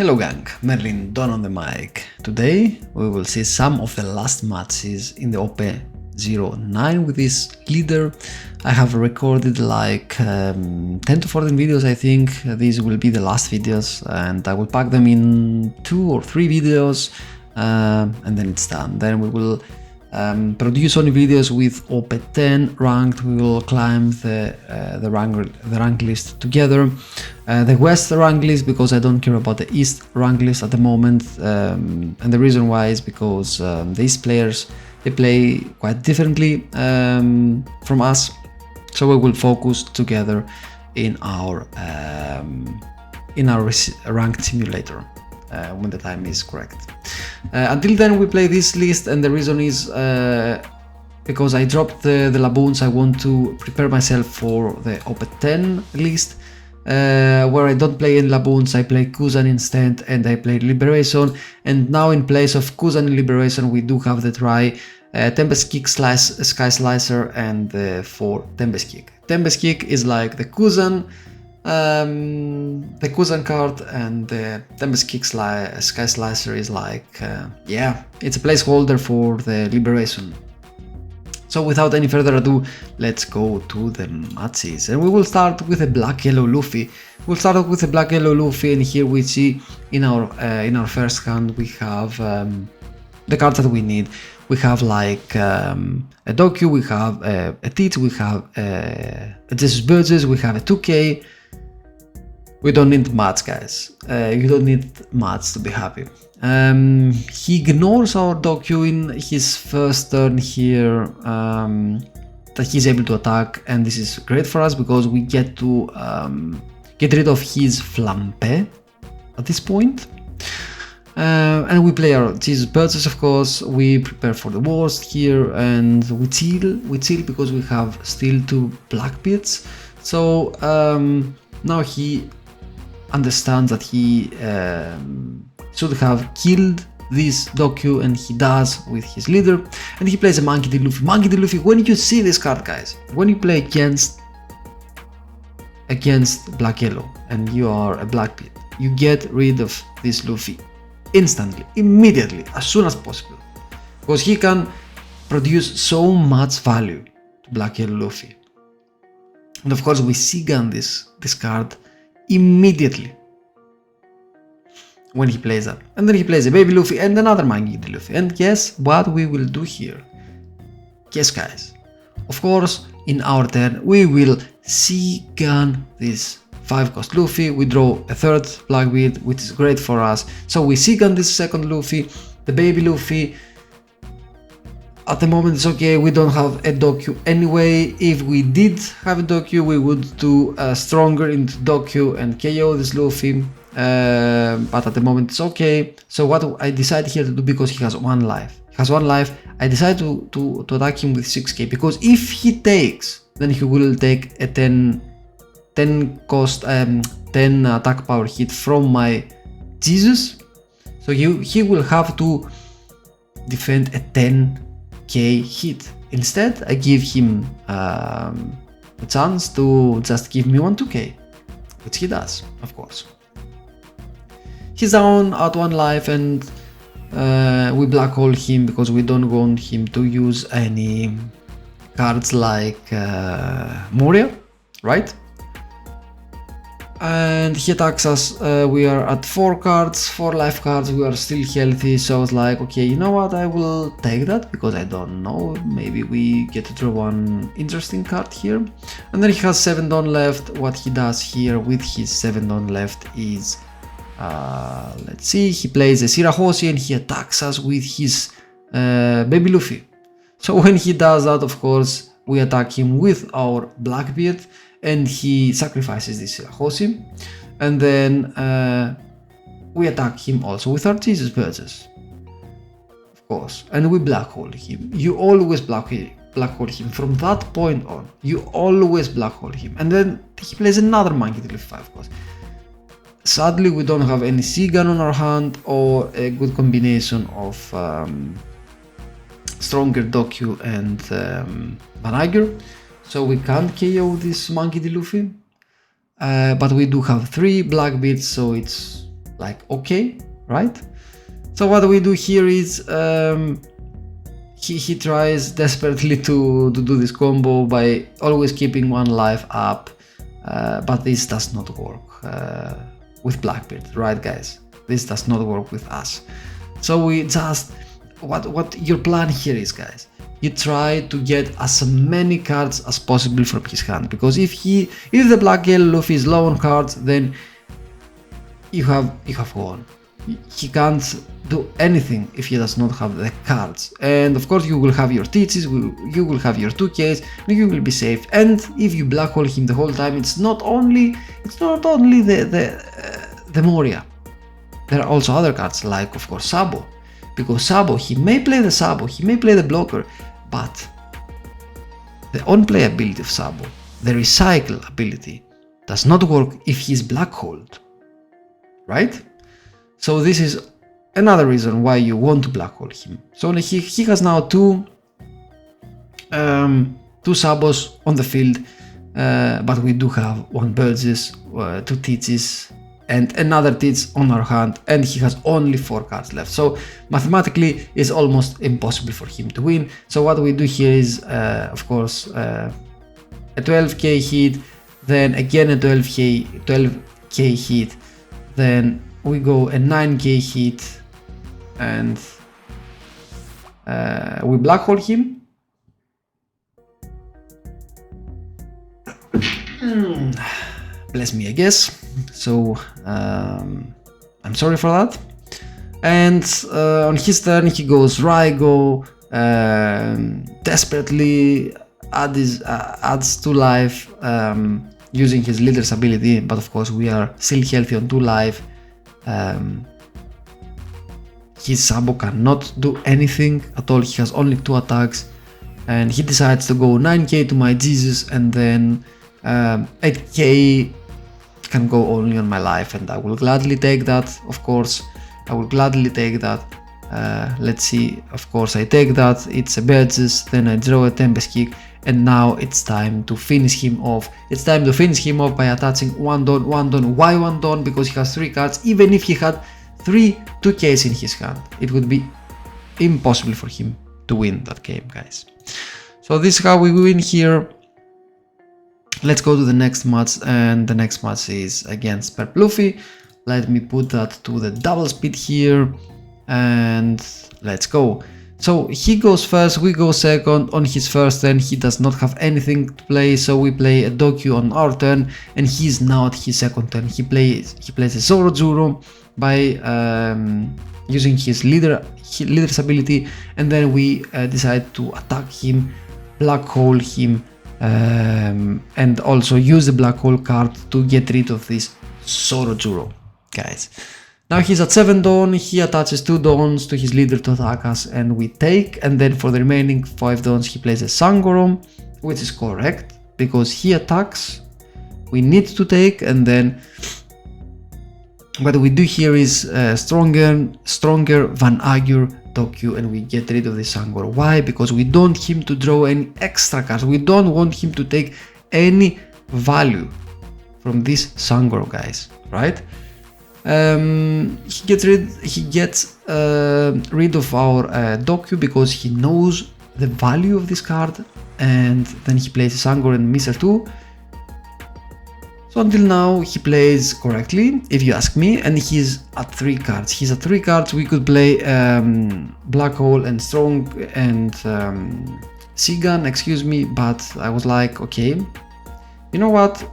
Hello gang, Merlin Don on the mic. Today we will see some of the last matches in the OP09 with this leader. I have recorded like 10 to 14 videos. I think these will be the last videos and I will pack them in 2 or 3 videos and then it's done. Then we will produce only videos with OP10 ranked. We will climb the rank list together. The West rank list because I don't care about the East rank list at the moment, and the reason why is because these players, they play quite differently from us, so we will focus together in our ranked simulator when the time is correct. Until then we play this list, and the reason is because I dropped the Laboons. I want to prepare myself for the OP10 list, where I don't play in Laboons, I play Kuzan instead, and I play Liberation. And now in place of Kuzan and Liberation we do have the try Tempest Kick, Sky Slicer, and the 4 Tempest Kick. Tempest Kick is like the Kuzan card, and the Tempest Kick Sky Slicer is like, yeah, it's a placeholder for the Liberation. So without any further ado, let's go to the matches, and we will start with a black-yellow Luffy. We'll start with a black-yellow Luffy, and here we see in our first hand we have the cards that we need. We have like a Doku, we have a Teach, we have a Jesus Burgess, we have a 2K. We don't need much, guys. You don't need much to be happy. He ignores our Doku in his first turn here, that he's able to attack, and this is great for us because we get to get rid of his Flampe at this point. And we play our Jesus Burgess, of course. We prepare for the worst here, and we chill because we have still 2 Blackbeards. So now he understands that he should have killed this Doku, and he does with his leader, and he plays a Monkey D. Luffy. Monkey D. Luffy, when you see this card, guys, when you play against Black Yellow and you are a Blackbeard, you get rid of this Luffy instantly, immediately, as soon as possible, because he can produce so much value to Black Yellow Luffy. And of course we Seagun this card immediately when he plays that, and then he plays a baby Luffy and another Monkey D. Luffy. And guess what we will do here? Yes, guys, of course in our turn we will Seagun this 5-cost Luffy. We draw a 3rd Blackbeard, which is great for us. So we Seagun this 2nd Luffy, the baby Luffy. At the moment it's okay, we don't have a Doku anyway. If we did have a Doku, we would do stronger into Doku and KO this Luffy, but at the moment it's okay. So what I decide here to do, because he has 1 life, I decide to attack him with 6k, because if he takes, then he will take a 10 attack power hit from my Jesus. So he will have to defend a 10k hit. Instead I give him a chance to just give me 1 2k, which he does, of course. He's down at 1 life, and we black hole him because we don't want him to use any cards like Moria, right? And he attacks us. We are at 4 life cards, we are still healthy, so it's like, okay, you know what, I will take that because I don't know, maybe we get to draw 1 interesting card here. And then he has 7 Don left. What he does here with his 7 Don left is, let's see, he plays a Shirahoshi and he attacks us with his baby Luffy. So when he does that, of course, we attack him with our Blackbeard, and he sacrifices this Shirahoshi, and then we attack him also with our Jesus Burgess, of course, and we black hole him. You always black hole him from that point on. You always black hole him, and then he plays another Monkey D. Luffy 5 cost. Sadly, we don't have any Seagun on our hand or a good combination of stronger Doku and Vanager, so we can't KO this Monkey D. Luffy. But we do have 3 Blackbeards, so it's like okay, right? So what we do here is he tries desperately to do this combo by always keeping one life up, but this does not work with Blackbeard, right guys? This does not work with us. So we just, what your plan here is, guys, you try to get as many cards as possible from his hand, because if the Black Yellow Luffy is low on cards, then you have won. He can't do anything if he does not have the cards, and of course you will have your TCGs, you will have your 2Ks, and you will be safe. And if you black hole him the whole time, it's not only the Moria. There are also other cards, like of course Sabo, because Sabo, he may play the Sabo, he may play the blocker, but the on-play ability of Sabo, the recycle ability, does not work if he's black holed, right? So this is another reason why you want to black hole him. So he has now two Sabos on the field, but we do have one Burgess, two TCGs, and another TCG on our hand, and he has only 4 cards left. So mathematically, it's almost impossible for him to win. So what we do here is, of course, a 12k hit, then again a 12k hit, then we go a 9k hit, and we black hole him. Bless me, I guess. So I'm sorry for that. And on his turn he goes Raigo, desperately adds 2 life using his leader's ability, but of course we are still healthy on 2 life. His Sabo cannot do anything at all, he has only 2 attacks, and he decides to go 9k to my Jesus, and then 8k can go only on my life, and I will gladly take that, of course. I will gladly take that. Let's see, of course I take that, it's a Burgess, then I draw a Tempest Kick, and now it's time to finish him off. It's time to finish him off by attaching 1 Don. Why 1 Don? Because he has 3 cards. Even if he had 3 2Ks in his hand, it would be impossible for him to win that game, guys. So this is how we win here. Let's go to the next match, and the next match is against Purple Luffy. Let me put that to the double speed here, and let's go. So he goes first, we go second. On his first turn he does not have anything to play, so we play a Dokyu on our turn, and he's now at his second turn. He plays a Zorojuro by using his leader's ability, and then we decide to attack him, black hole him, and also use the black hole card to get rid of this Zorojuro, guys. Now he's at 7 Dawn, he attaches 2 Dawns to his leader to attack us, and we take, and then for the remaining 5 Dawns he plays a Sangorom, which is correct, because he attacks, we need to take, and then what we do here is stronger Van Agur Dokyu, and we get rid of the Sangor. Why? Because we don't want him to draw any extra cards, we don't want him to take any value from this Sangor, guys, right? He gets rid of our Dokyu because he knows the value of this card, and then he plays Sangor and Mr. 2. So until now he plays correctly, if you ask me, and he's at 3 cards. He's at 3 cards. We could play Black Hole and Strong and Seagun, excuse me, but I was like, okay, you know what,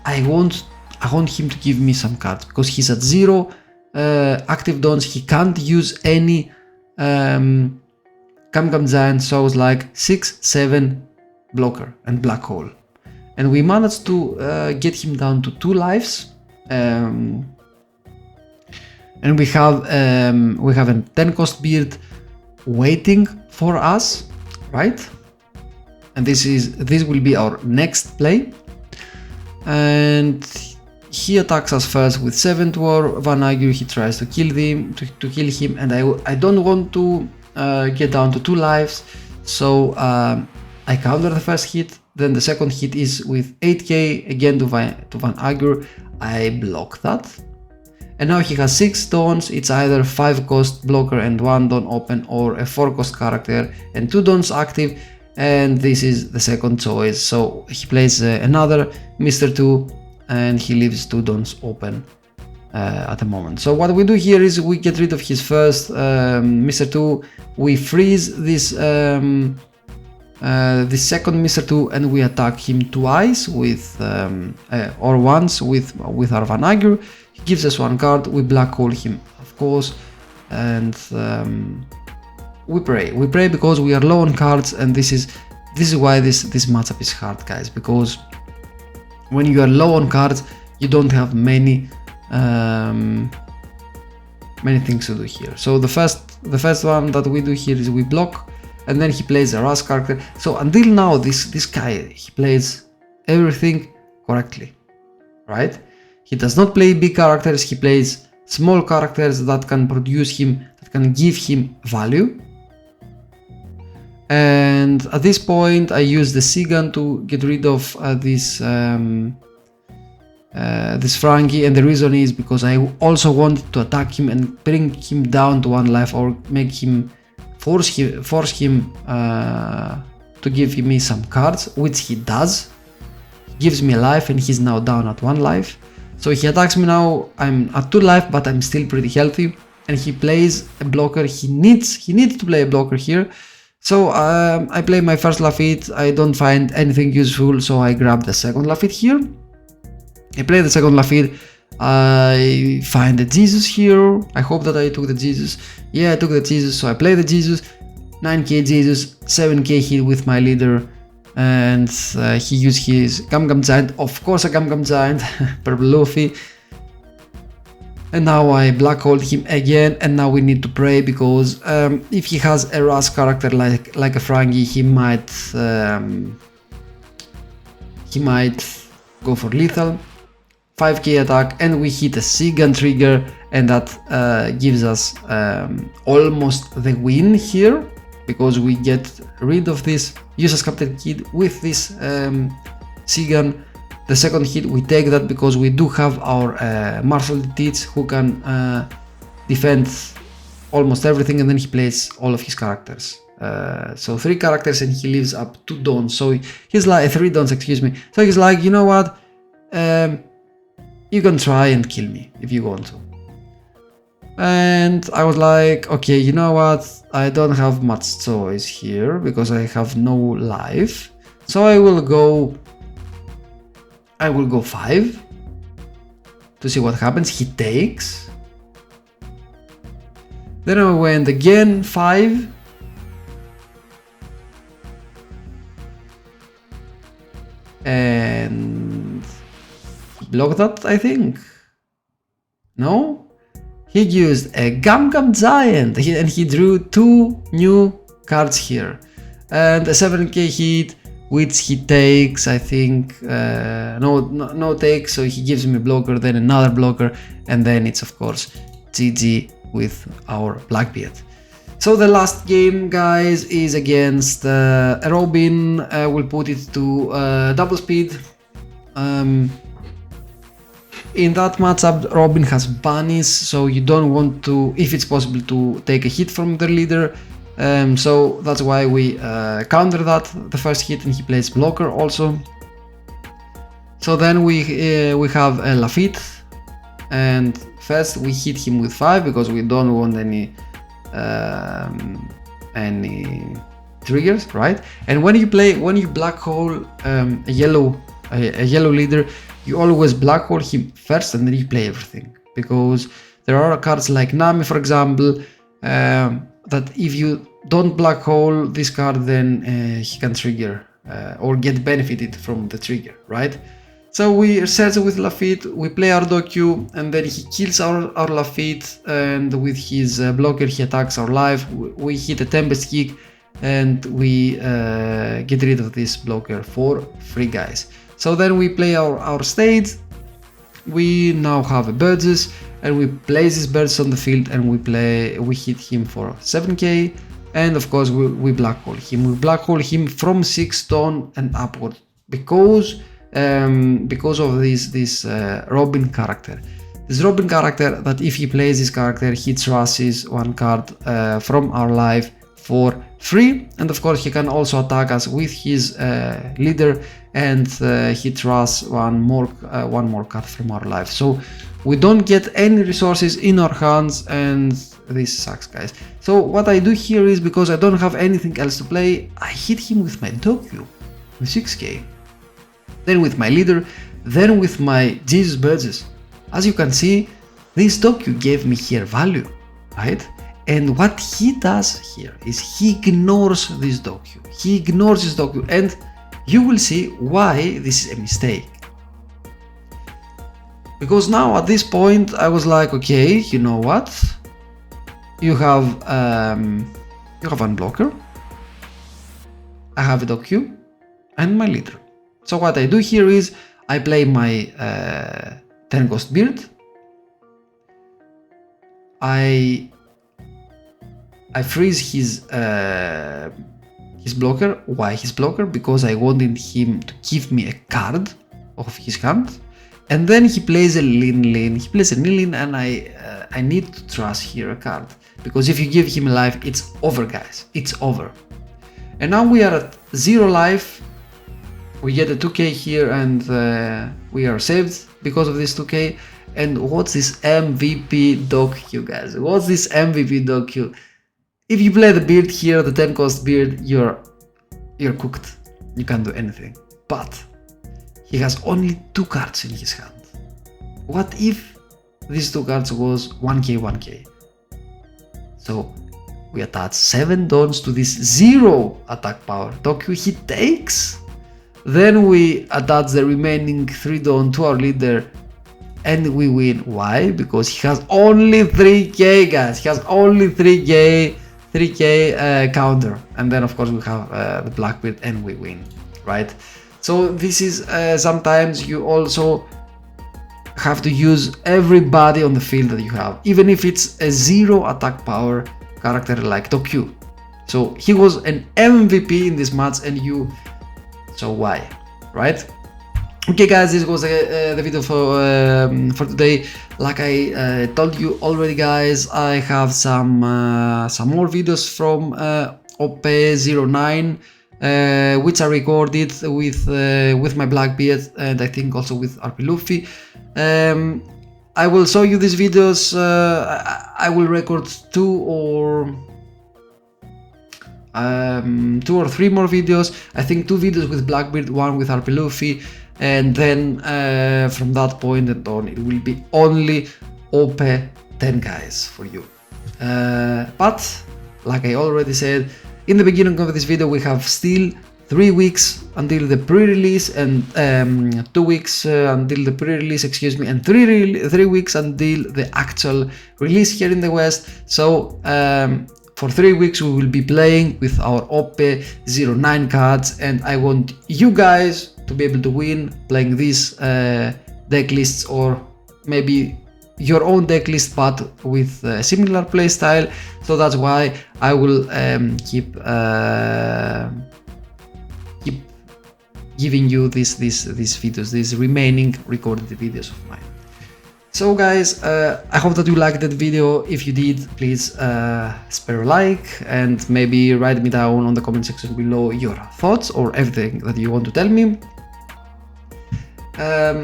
I want him to give me some cards, because he's at 0 active Dons, he can't use any Kam Giant, so I was like 6, 7 blocker and black hole, and we managed to get him down to 2 lives, and we have a 10 cost beard waiting for us, right? And this will be our next play, and he attacks us first with 7th War Van Agur. He tries to kill him, and I don't want to get down to 2 lives, so I counter the first hit. Then the second hit is with 8k again to Van Agur. I block that, and now he has 6 dons. It's either 5 cost blocker and 1 don open, or a 4 cost character and 2 dons active, and this is the second choice. So he plays another Mr. 2 and he leaves 2 dons open at the moment. So what we do here is we get rid of his first Mr. 2, we freeze this second Mr. 2 and we attack him twice with or once with our Vanagur. He gives us 1 card, we black hole him of course, and we pray because we are low on cards, and this is why this matchup is hard, guys, because when you are low on cards you don't have many things to do here. So the first one that we do here is we block, and then he plays a Rush character. So until now this guy, he plays everything correctly, right? He does not play big characters, he plays small characters that can produce him, that can give him value. And at this point I use the Sigan to get rid of this Frankie, and the reason is because I also wanted to attack him and bring him down to 1 life, or make him force him to give me some cards, which he does. He gives me a life and he's now down at 1 life. So he attacks me now, I'm at 2 life, but I'm still pretty healthy, and he plays a blocker. He needs to play a blocker here. So I play my first Lafitte, I don't find anything useful, so I grab the second Lafitte here. I play the second Lafitte, I find the Jesus here. I hope that I took the Jesus. Yeah, I took the Jesus, so I play the Jesus. 9k Jesus, 7k hit with my leader, and he used his Gum Gum Giant, of course a Gum Gum Giant, Purple Luffy. And now I black hole him again, and now we need to pray, because if he has a Rush character like a Frankie, he might go for lethal. 5k attack, and we hit a Sigan trigger, and that gives us almost the win here, because we get rid of this useless Captain Kid with this Sigan. The second hit we take that because we do have our Marshall Teach who can defend almost everything, and then he plays all of his characters. So 3 characters and he leaves up 2 dons. So he's like 3 dons, excuse me. So he's like, you know what? You can try and kill me if you want to. And I was like, okay, you know what? I don't have much choice here because I have no life. So I will go 5 to see what happens. He takes. Then I went again 5. And blocked that, I think. No? He used a Gum Gum Giant, and he drew 2 new cards here. And a 7k hit, which he takes, I think, no take, so he gives me a blocker, then another blocker, and then it's of course GG with our Blackbeard. So the last game, guys, is against Robin. We'll put it to double speed. In that matchup, Robin has bunnies, so you don't want to, if it's possible, to take a hit from the leader. So that's why we counter that, the first hit, and he plays blocker also. So then we have a Lafitte, and first we hit him with 5 because we don't want any triggers, right? And when you black hole a yellow leader, you always black hole him first and then you play everything, because there are cards like Nami, for example, that if you don't black hole this card, then he can trigger or get benefited from the trigger, right? So we search with Lafitte, we play our docu, and then he kills our Lafitte, and with his blocker he attacks our life. We hit a Tempest kick and we get rid of this blocker for free, guys. So then we play our stage. We now have a Burgess, and we place this Burgess on the field, and we hit him for 7k, and of course we black hole him. We black hole him from 6 ton and upward because of this Robin character. this Robin character that if he plays this character, he trashes one card from our life for free, and of course he can also attack us with his leader, and he trusts one more card from our life. So we don't get any resources in our hands, and this sucks, guys. So what I do here is, because I don't have anything else to play, I hit him with my Doku with 6k, then with my leader, then with my Jesus Burgess. As you can see, this Doku gave me here value, right? And what he does here is he ignores this Doku. He ignores this Doku, and you will see why this is a mistake. Because now at this point I was like, okay, you know what? You have one blocker, I have a Doku, and my leader. So what I do here is I play my 10 Ghost Beard. I freeze his blocker. Why his blocker? Because I wanted him to give me a card of his hand, and then he plays a Lin. He plays a Nilin, and I need to trust here a card, because if you give him a life, it's over, guys. It's over. And now we are at 0 life. We get a 2k here, and we are saved because of this 2k. And what's this MVP Doku, guys? What's this MVP Doku? If you play the beard here, the 10 cost beard, you're cooked. You can't do anything. But he has only 2 cards in his hand. What if these 2 cards was 1k? So we attach 7 dons to this 0 attack power Doku. He takes. Then we attach the remaining 3 don to our leader, and we win. Why? Because he has only 3k, guys. He has only 3k counter, and then of course we have the Blackbeard, and we win, right? So this is sometimes you also have to use everybody on the field that you have, even if it's a 0 attack power character like Doku. So he was an MVP in this match, and you. So why, right? Okay, guys, this was the video for today. Like I told you already, guys, I have some more videos from OP09, which I recorded with my Blackbeard, and I think also with Purple Luffy. I will show you these videos. I will record 2 or 3 more videos. I think 2 videos with Blackbeard, 1 with Purple Luffy, and then from that point and on it will be only OP10, guys, for you. But like I already said in the beginning of this video, we have still 3 weeks until the pre-release, and 2 weeks until the pre-release, excuse me, and 3 weeks until the actual release here in the West. So for 3 weeks we will be playing with our OP09 cards, and I want you guys to be able to win playing these deck lists, or maybe your own deck list but with a similar playstyle. So that's why I will keep giving you these videos, these remaining recorded videos of mine. So guys, I hope that you liked that video. If you did, please spare a like, and maybe write me down on the comment section below your thoughts or everything that you want to tell me.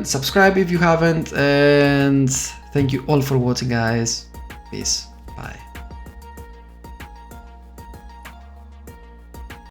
Subscribe if you haven't, and thank you all for watching, guys. Peace. Bye.